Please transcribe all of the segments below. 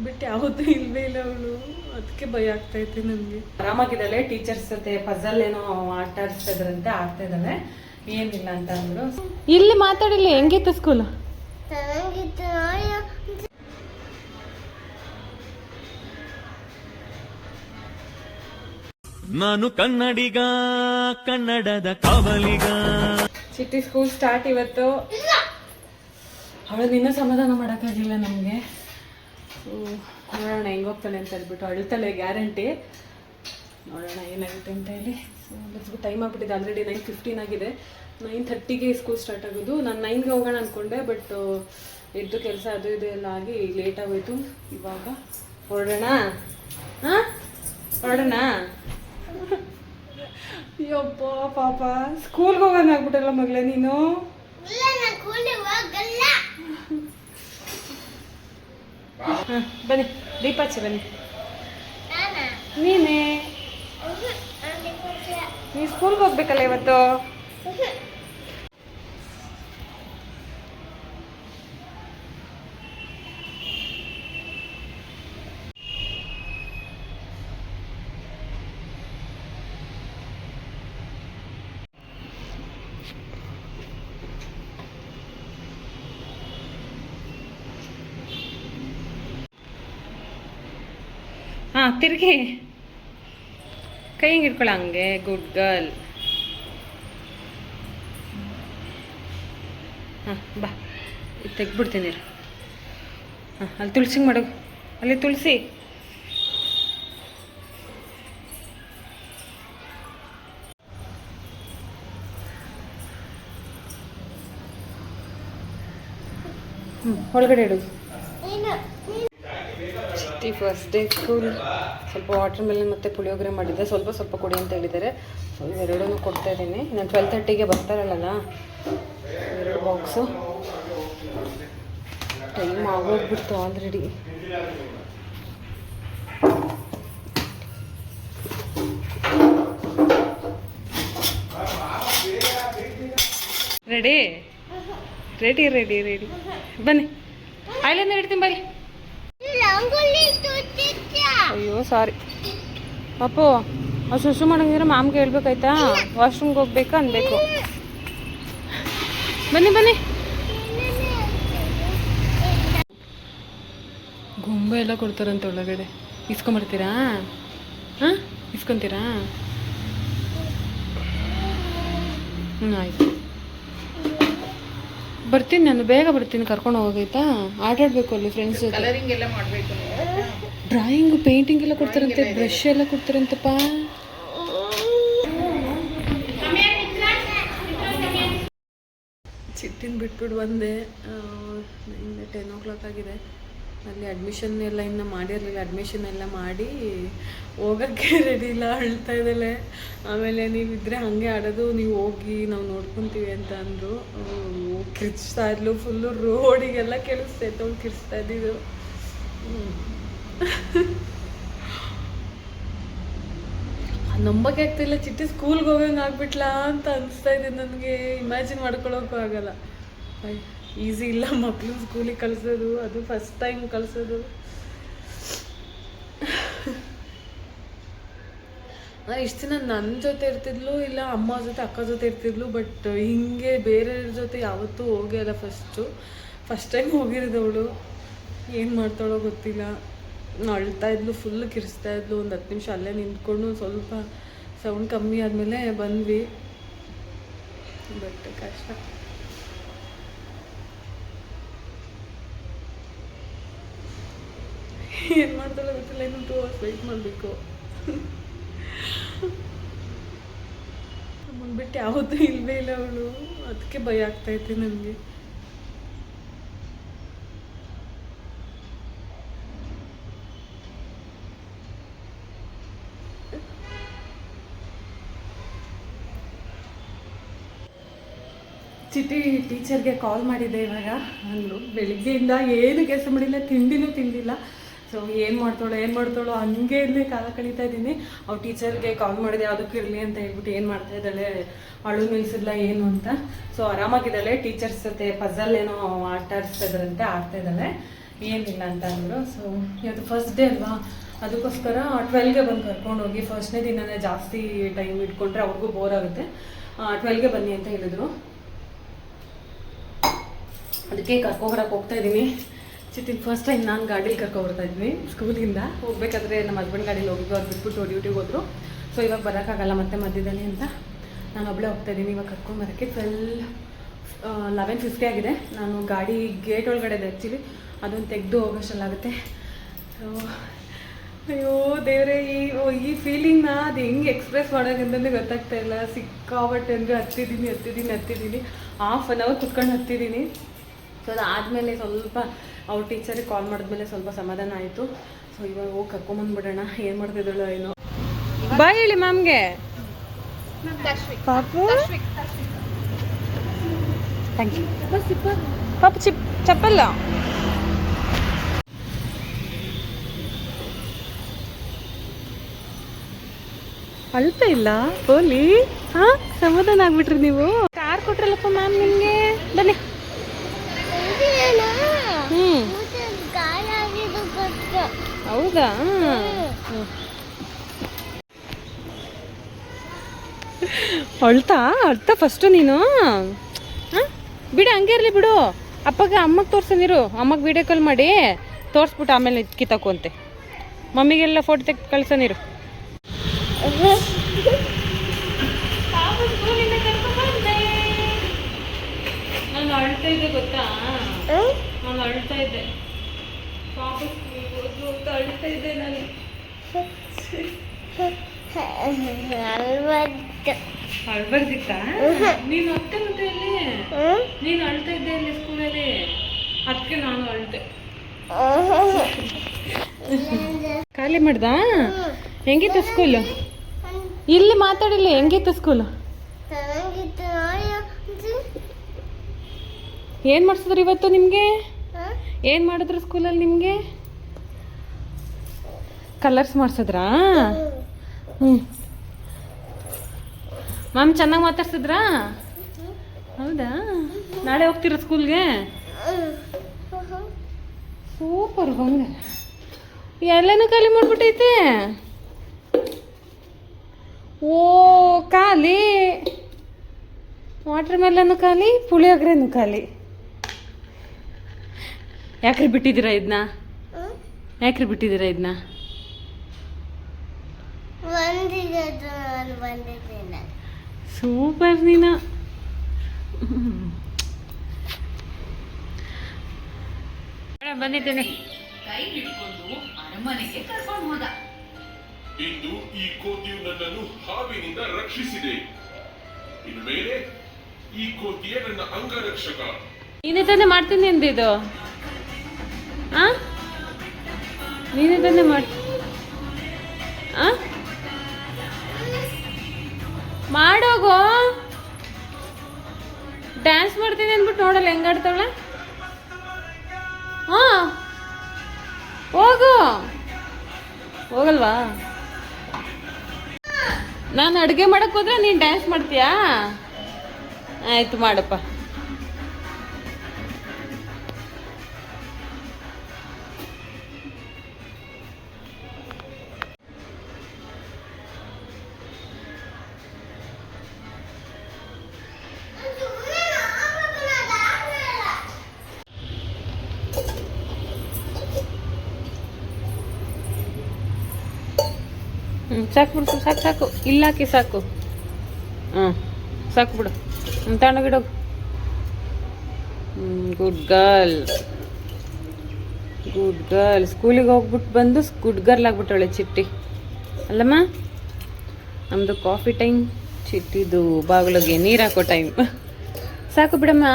ಬಿಟ್ಟು ಯಾವತ್ತೂ ಇಲ್ವೇ ಇಲ್ಲ ಅವಳು. ಅದಕ್ಕೆ ಭಯ ಆಗ್ತೈತೆ ನನಗೆ. ಆರಾಮಾಗಿದ್ದಾಳೆ. ಟೀಚರ್ಸ್ ಜೊತೆ ಪಜಲ್ ಏನೋ ಆಟ ಆಡಿಸ್ತಿದ್ರಂತೆ, ಆಡ್ತಾ ಇದ್ದಾಳೆ. ಏನಿಲ್ಲ ಅಂತ ಅಂದ್ರು. ಇಲ್ಲಿ ಮಾತಾಡಿಲ್ಲ. ಹೆಂಗಿತ್ತು ಸ್ಕೂಲ್? ನಾನು ಕನ್ನಡಿಗ, ಕನ್ನಡದ ಕಾವಲಿಗ. ಚಿಟ್ಟಿ ಸ್ಕೂಲ್ ಸ್ಟಾರ್ಟ್ ಇವತ್ತು. ಅವಳು ಇನ್ನೂ ಸಮಾಧಾನ ಮಾಡೋಕ್ಕಾಗಿಲ್ಲ ನಮಗೆ. ನೋಡೋಣ ಹೆಂಗೆ ಹೋಗ್ತಾಳೆ ಅಂತ ಹೇಳ್ಬಿಟ್ಟು. ಅಳ್ತಾಳೆ ಗ್ಯಾರಂಟಿ. ನೋಡೋಣ ಏನಾಗುತ್ತೆ ಅಂತ ಹೇಳಿ. ಸೊ ಟೈಮ್ ಆಗ್ಬಿಟ್ಟಿದೆ. ಆಲ್ರೆಡಿ 9:15 ಆಗಿದೆ. 9:30ಗೆ ಸ್ಕೂಲ್ ಸ್ಟಾರ್ಟ್ ಆಗೋದು. ನಾನು 9ಗೆ ಹೋಗೋಣ ಅಂದ್ಕೊಂಡೆ, ಬಟ್ ಎದ್ದು ಕೆಲಸ ಅದು ಇದು ಎಲ್ಲ ಆಗಿ ಲೇಟ್ ಆಗೋಯ್ತು. ಇವಾಗ ಹೊರಡೋಣ. ಹಾಂ, ಹೊರಡೋಣ. ಅಯ್ಯಪ್ಪ ಪಾಪ, ಸ್ಕೂಲ್ಗೆ ಹೋಗೋಣ ಆಗ್ಬಿಟ್ಟಲ್ಲ ಮಗಳೇ ನೀನು. ಬನ್ನಿ ದೀಪಾಚೆ, ಬನ್ನಿ. ನೀನೇ ನೀ ಸ್ಕೂಲ್ಗೆ ಹೋಗ್ಬೇಕಲ್ಲ ಇವತ್ತು. ಹಾಂ, ತಿರುಗಿ ಕೈ ಹಿಂಗೆ ಇಟ್ಕೊಳ್ಳ. ಹಂಗೆ ಗುಡ್ ಗರ್ಲ್. ಹಾಂ ಬಾ, ಇದು ತೆಗ್ಬಿಡ್ತೀನಿ. ಹಾಂ, ಅಲ್ಲಿ ತುಳಸಿಗೆ ಮಾಡು. ಅಲ್ಲಿ ತುಳಸಿ. ಒಳಗಡೆ ಇಡೋದು. ಚಿಟ್ಟಿ ಫಸ್ಟ್ ಡೇ ಸ್ಕೂಲ್. ಸ್ವಲ್ಪ ವಾಟರ್ ಮೆಲನ್ ಮತ್ತು ಪುಳಿಯೋಗರೆ ಮಾಡಿದ್ದೆ. ಸ್ವಲ್ಪ ಸ್ವಲ್ಪ ಕೊಡಿ ಅಂತ ಹೇಳಿದ್ದಾರೆ. ಸೊ ಇವೆರಡೂ ಕೊಡ್ತಾ ಇದ್ದೀನಿ. ನಾನು 12:30ಗೆ ಬರ್ತಾರಲ್ಲ, 2 ಬಾಕ್ಸು. ಟೈಮ್ ಆಗೋಗ್ಬಿಡ್ತು already. Ready ready ready ready ಬನ್ನಿ. ಐಲೈನರ್ ಇಡ್ತೀನಿ ಬನ್ನಿ. ಅಯ್ಯೋ ಸಾರಿ ಅಪ್ಪು, ಆ ಸುಸು ಮಾಡಂಗಿದ್ರೆ ಮಾಮ್ಗೆ ಹೇಳ್ಬೇಕಾಯ್ತಾ? ವಾಶ್ರೂಮ್ಗೆ ಹೋಗ್ಬೇಕಾ ಅನ್ಬೇಕು. ಬನ್ನಿ ಬನ್ನಿ. ಗೊಂಬೆ ಎಲ್ಲ ಕೊಡ್ತಾರಂತೆ ಒಳಗಡೆ. ಇಸ್ಕೊಂಬರ್ತೀರಾ? ಹಾಂ, ಇಸ್ಕೊತೀರಾ? ಆಯ್ತು, ಬರ್ತೀನಿ. ನಾನು ಬೇಗ ಬರ್ತೀನಿ. ಕರ್ಕೊಂಡು ಹೋಗೈತಾ? ಆಟಾಡಬೇಕು ಅಲ್ಲಿ ಫ್ರೆಂಡ್ಸ್ ಜೊತೆ. ಕಲರಿಂಗ್ ಎಲ್ಲ ಮಾಡಬೇಕು. ಡ್ರಾಯಿಂಗ್, ಪೇಂಟಿಂಗ್ ಎಲ್ಲ ಕೊಡ್ತಾರಂತೆ. ಬ್ರಷ್ ಎಲ್ಲ ಕೊಡ್ತಾರಂತಪ್ಪ. ಚಿಟ್ಟಿನ ಬಿಟ್ಬಿಟ್ಟು ಬಂದೆ. 10 o'clock ಆಗಿದೆ. ಅಲ್ಲಿ ಅಡ್ಮಿಷನ್ ಎಲ್ಲ ಇನ್ನೂ ಮಾಡಿರಲಿಲ್ಲ. ಅಡ್ಮಿಷನ್ ಎಲ್ಲ ಮಾಡಿ ಹೋಗೋಕ್ಕೆ ರೆಡಿ ಇಲ್ಲ. ಅಳ್ತಾ ಇದ್ದಾಳೆ. ಆಮೇಲೆ ನೀವಿದ್ದರೆ ಹಾಗೆ ಆಡೋದು, ನೀವು ಹೋಗಿ ನಾವು ನೋಡ್ಕೊತೀವಿ ಅಂತ ಅಂದರು. ಕಿರ್ಚ್ತಾ ಇದ್ಲು ಫುಲ್ಲು. ರೋಡಿಗೆಲ್ಲ ಕೇಳಿಸ್ತೈತೆ ಅವ್ಳು ಕಿರ್ಚ್ತಾ ಇದ್ದಿದ್ದು. ನಂಬಕ್ಕೆ ಆಗ್ತಿಲ್ಲ. ಚಿಟ್ಟಿ ಸ್ಕೂಲ್ಗೆ ಹೋಗಂಗೆ ಆಗ್ಬಿಟ್ಲಾ ಅಂತ ಅನಿಸ್ತಾ ಇದೆ ನನಗೆ. ಇಮ್ಯಾಜಿನ್ ಮಾಡ್ಕೊಳ್ಳೋಕ್ಕೂ ಆಗಲ್ಲ. ಈಸಿ ಇಲ್ಲ ಮಕ್ಕಳು ಸ್ಕೂಲಿಗೆ ಕಳಿಸೋದು, ಅದು ಫಸ್ಟ್ ಟೈಮ್ ಕಳಿಸೋದು. ಇಷ್ಟು ದಿನ ನನ್ನ ಜೊತೆ ಇರ್ತಿದ್ಲು, ಇಲ್ಲ ಅಮ್ಮ ಜೊತೆ ಅಕ್ಕ ಜೊತೆ ಇರ್ತಿದ್ಲು. ಬಟ್ ಹಿಂಗೆ ಬೇರೆಯವ್ರ ಜೊತೆ ಯಾವತ್ತೂ ಹೋಗೇ ಅಲ್ಲ. ಫಸ್ಟ್ ಟೈಮ್ ಹೋಗಿರೋದವಳು. ಏನು ಮಾಡ್ತಾಳೋ ಗೊತ್ತಿಲ್ಲ. ಅಳ್ತಾ ಇದ್ಲು, ಫುಲ್ ಕಿರಿಸ್ತಾ ಇದ್ಲು. ಒಂದು 10 ನಿಮಿಷ ಅಲ್ಲೇ ನಿಂತ್ಕೊಂಡು ಸ್ವಲ್ಪ ಸೌಂಡ್ ಕಮ್ಮಿ ಆದಮೇಲೆ ಬಂದ್ವಿ. ಬಟ್ ಕಷ್ಟ. ಏನು ಮಾಡ್ತಾಳೋ ಗೊತ್ತಿಲ್ಲ. ಇನ್ನು 2 hours ವೆಯ್ಟ್ ಮಾಡಬೇಕು. ನಮ್ಮನ್ನು ಬಿಟ್ಟು ಯಾವತ್ತೂ ಇಲ್ವೇ ಇಲ್ಲ ಅವಳು. ಅದಕ್ಕೆ ಭಯ ಆಗ್ತೈತೆ ನನಗೆ. ಚಿಟ್ಟಿ ಟೀಚರ್ಗೆ ಕಾಲ್ ಮಾಡಿದ್ದೆ ಇವಾಗ. ಅಂದರು ಬೆಳಿಗ್ಗೆಯಿಂದ ಏನು ಕೆಲಸ ಮಾಡಿಲ್ಲ, ತಿಂಡಿನೂ ತಿಂದಿಲ್ಲ. ಸೊ ಏನು ಮಾಡ್ತಾಳೋ ಹಂಗೆ ಇರಲಿ ಕಾಲ ಕಳೀತಾ ಇದ್ದೀನಿ. ಅವ್ರು ಟೀಚರ್ಗೆ ಕಾಲ್ ಮಾಡಿದೆ ಯಾವುದಕ್ಕೂ ಇರಲಿ ಅಂತ ಹೇಳ್ಬಿಟ್ಟು. ಏನು ಮಾಡ್ತಾ ಇದ್ದಾಳೆ, ಅಳು ನಿಲ್ಸಿಲ್ಲ ಏನು ಅಂತ. ಸೊ ಆರಾಮಾಗಿದ್ದಾಳೆ. ಟೀಚರ್ಸ್ ಜೊತೆ ಪಜಲ್ ಏನೋ ಆಟ ಆಡಿಸ್ತಾ ಇದ್ರಂತೆ, ಆಡ್ತಾ ಇದ್ದಾಳೆ. ಏನಿಲ್ಲ ಅಂತ ಅಂದರು. ಸೊ ಇವತ್ತು ಫಸ್ಟ್ ಡೇ ಅಲ್ವಾ, ಅದಕ್ಕೋಸ್ಕರ 12ಗೆ ಬಂದು ಕರ್ಕೊಂಡೋಗಿ, ಫಸ್ಟ್ನೇ ದಿನನೇ ಜಾಸ್ತಿ ಟೈಮ್ ಇಟ್ಕೊಂಡ್ರೆ ಅವ್ರಿಗೂ ಬೋರ್ ಆಗುತ್ತೆ, 12ಗೆ ಬನ್ನಿ ಅಂತ ಹೇಳಿದ್ರು. ಅದಕ್ಕೆ ಕರ್ಕೊಬರಕ್ಕೆ ಹೋಗ್ತಾ ಇದ್ದೀನಿ. ಚಿತ್ತಿನ ಫಸ್ಟ್ ಟೈಮ್ ನಾನು ಗಾಡೀಲಿ ಕರ್ಕೊಬರ್ತಾ ಇದ್ದೀನಿ. ಸ್ಕೂಲಿಂದ ಹೋಗ್ಬೇಕಾದ್ರೆ ನಮ್ಮ ಹಸ್ಬೆಂಡ್ ಗಾಡೀಲಿ ಹೋಗಿದ್ದು, ಅದು ಬಿಟ್ಬಿಟ್ಟು ಡ್ಯೂಟಿಗೆ ಹೋದರು. ಸೊ ಇವಾಗ ಬರೋಕ್ಕಾಗಲ್ಲ ಮತ್ತೆ ಮಧ್ಯದಲ್ಲಿ ಅಂತ ನಾನು ಒಬ್ಬಳೇ ಹೋಗ್ತಾ ಇದ್ದೀನಿ. ಇವಾಗ ಕರ್ಕೊಂಡು ಬರೋಕ್ಕೆ 11:50 ಆಗಿದೆ. ನಾನು ಗಾಡಿ ಗೇಟ್ ಒಳಗಡೆ ಇದೆ ಆ್ಯಕ್ಚುಲಿ, ಅದನ್ನು ತೆಗೆದು ಹೋಗೋಷ್ಟಲ್ಲಾಗುತ್ತೆ. ಸೊ ಅಯ್ಯೋ ದೇವರೇ, ಈ ಫೀಲಿಂಗ್ನ ಅದು ಹೆಂಗೆ ಎಕ್ಸ್ಪ್ರೆಸ್ ಮಾಡೋದಂತಂದರೆ ಗೊತ್ತಾಗ್ತಾ ಇಲ್ಲ. ಸಿಕ್ಕಾಬಟ್ಟೆ ಅಂದರೆ ಹತ್ತಿದ್ದೀನಿ 1/2 hour ಕುತ್ಕೊಂಡು ಹತ್ತಿದ್ದೀನಿ. ಸೊ ಅದಾದಮೇಲೆ ಸ್ವಲ್ಪ ಅವ್ರ ಟೀಚರಿಗೆ ಕಾಲ್ ಮಾಡಿದ್ಮೇಲೆ ಸ್ವಲ್ಪ ಸಮಾಧಾನ ಆಯಿತು. ಸೊ ಇವಾಗ ಹೋಗಿ ಕರ್ಕೊಂಬಂದ್ಬಿಡೋಣ, ಏನು ಮಾಡ್ತಿದ್ದಾಳೋ ಏನೋ. ಬಾಯ್ ಹೇಳಿ ಮ್ಯಾಮ್ಗೆ. ಪಾಪು ಥ್ಯಾಂಕ್ ಯು. ಪಾಪು ಚಪ್ಪಲ್ಲ. ಅಳ್ತಾ ಇಲ್ಲ ಓಲಿ? ಹಾಂ, ಸಮಾಧಾನ ಆಗ್ಬಿಟ್ರಿ ನೀವು. ಕಾರ್ ಕೊಟ್ರಲ್ಲಪ್ಪ ಮ್ಯಾಮ್ ನಿಮಗೆ, ಬನ್ನಿ. ಹೌದಾ? ಅಳ್ತಾ ಫಸ್ಟು ನೀನು? ಹಾಂ, ಬಿಡು, ಹಂಗೆ ಇರಲಿ ಬಿಡು. ಅಮ್ಮಗೆ ತೋರ್ಸಂದಿರು, ಅಮ್ಮಗೆ ವಿಡಿಯೋ ಕಾಲ್ ಮಾಡಿ ತೋರಿಸ್ಬಿಟ್ಟು ಆಮೇಲೆ ಕಿತ್ತಕೊಂತೆ. ಮಮ್ಮಿಗೆಲ್ಲ ಫೋಟೋ ತೆಗೆದು ಕಳ್ಸನಿರು. ನಾನು ಅಳ್ತಾ ಇದ್ದೆ ಗೊತ್ತಾ, ನಾನು ಅಳ್ತಾ ಇದ್ದೆ. ಪಾಪ ಅಳ್ತಾ ಇದ್ದೆ ನಾನು. ಅಳ್ಬಾರ್ದಿತ್ತಾ? ನೀನು ಅತ್ತೆ ಮತ್ತೆ ಇಲ್ಲಿ ನೀನು ಅಳ್ತಾ ಇದ್ದೆ ಇಲ್ಲಿ ಸ್ಕೂಲಲ್ಲಿ, ಅದಕ್ಕೆ ನಾನು ಅಳ್ತೆ. ಖಾಲಿ ಮಾಡ್ದಾ? ಹೆಂಗಿತ್ತು ಸ್ಕೂಲು? ಇಲ್ಲಿ ಮಾತಾಡಿಲ್ಲ, ಹೆಂಗಿತ್ತು ಸ್ಕೂಲು? ಏನು ಮಾಡಿಸಿದ್ರು ಇವತ್ತು ನಿಮಗೆ? ಏನು ಮಾಡಿದ್ರು ಸ್ಕೂಲಲ್ಲಿ ನಿಮಗೆ? ಕಲರ್ಸ್ ಮಾಡಿಸಿದ್ರಾ? ಹ್ಞೂ. ಮ್ಯಾಮ್ ಚೆನ್ನಾಗಿ ಮಾತಾಡ್ಸಿದ್ರಾ? ಹೌದಾ? ನಾಳೆ ಹೋಗ್ತೀರಾ ಸ್ಕೂಲ್ಗೆ? ಸೂಪರ್. ಹಂಗೆ ಎಲ್ಲನೂ ಖಾಲಿ ಮಾಡಿಬಿಟ್ಟೈತೆ. ಓ ಖಾಲಿ, ವಾಟರ್ ಮೆಲನ್ನು ಖಾಲಿ, ಪುಳಿಯೋಗರೆನೂ ಖಾಲಿ. ಯಾಕ್ರಿ ಬಿಟ್ಟಿದ್ದೀರಾ ಇದನ್ನ? ಸೂಪರ್ ನೀನು. ಬಂದಿದ್ದೇನೆ. ಕೈ ಹಿಡ್ಕೊಂಡು ಅರಮನೆಗೆ ಕರ್ಕೊಂಡು ಹೋದ. ಇಂದು ಈ ಕೋತಿಯು ನನ್ನನ್ನು ಹಾವಿನಿಂದ ರಕ್ಷಿಸಿದೆ. ಇನ್ನು ಮೇಲೆ ಈ ಕೋತಿಯೇ ನನ್ನ ಅಂಗರಕ್ಷಕ. ನೀನೇ ತಾನೇ ಮಾಡ್ತೀನಿ ಅಂದಿದ್ದು? ಆ ನೀನೇ ತಾನೇ ಮಾಡೋಗೋ. ಡ್ಯಾನ್ಸ್ ಮಾಡ್ತೀನಿ ಅಂದ್ಬಿಟ್ಟು ನೋಡಲ್ಲ ಹೆಂಗಾಡ್ತಾವಳೆ. ಹಾಂ ಹೋಗಲ್ವಾ? ನಾನು ಅಡುಗೆ ಮಾಡಕ್ಕೆ ಹೋದ್ರೆ ನೀನು ಡ್ಯಾನ್ಸ್ ಮಾಡ್ತೀಯಾ? ಆಯಿತು ಮಾಡಪ್ಪ. ಸಾಕು ಬಿಡು, ಸಾಕು ಇಲ್ಲಾಕಿ ಸಾಕು. ಸಾಕು ಬಿಡು. ತಣ್ಣಗಿಡೋಗು. Good girl. ಸ್ಕೂಲಿಗೆ ಹೋಗ್ಬಿಟ್ಟು ಬಂದು ಗುಡ್ ಗರ್ಲ್ ಆಗ್ಬಿಟ್ಟವಳೆ ಚಿಟ್ಟಿ ಅಲ್ಲಮ್ಮ. ನಮ್ಮದು ಕಾಫಿ ಟೈಮ್, ಚಿಟ್ಟಿದು ಬಾಗಿಲಿಗೆ ನೀರು ಹಾಕೋ ಟೈಮ್. ಸಾಕು ಬಿಡಮ್ಮ.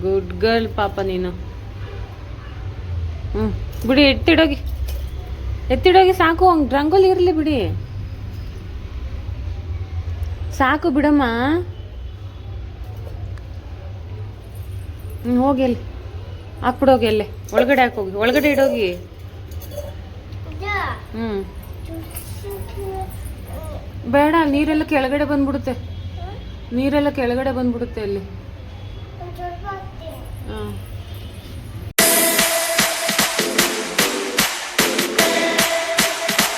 ಗುಡ್ ಗರ್ಲ್ ಪಾಪ ನೀನು. ಬಿಡಿ, ಎತ್ತಿಡೋಗಿ ಸಾಕು. ಹಂಗೆ ರಂಗೋಲಿ ಇರಲಿ ಬಿಡಿ, ಸಾಕು ಬಿಡಮ್ಮ. ಹೋಗಿ ಅಲ್ಲಿ ಹಾಕ್ಬಿಡೋಗಿ, ಅಲ್ಲೇ ಒಳಗಡೆ ಹಾಕೋಗಿ, ಒಳಗಡೆ ಇಡೋಗಿ. ಬೇಡ, ನೀರೆಲ್ಲ ಕೆಳಗಡೆ ಬಂದ್ಬಿಡುತ್ತೆ ಅಲ್ಲಿ. ಹಾಂ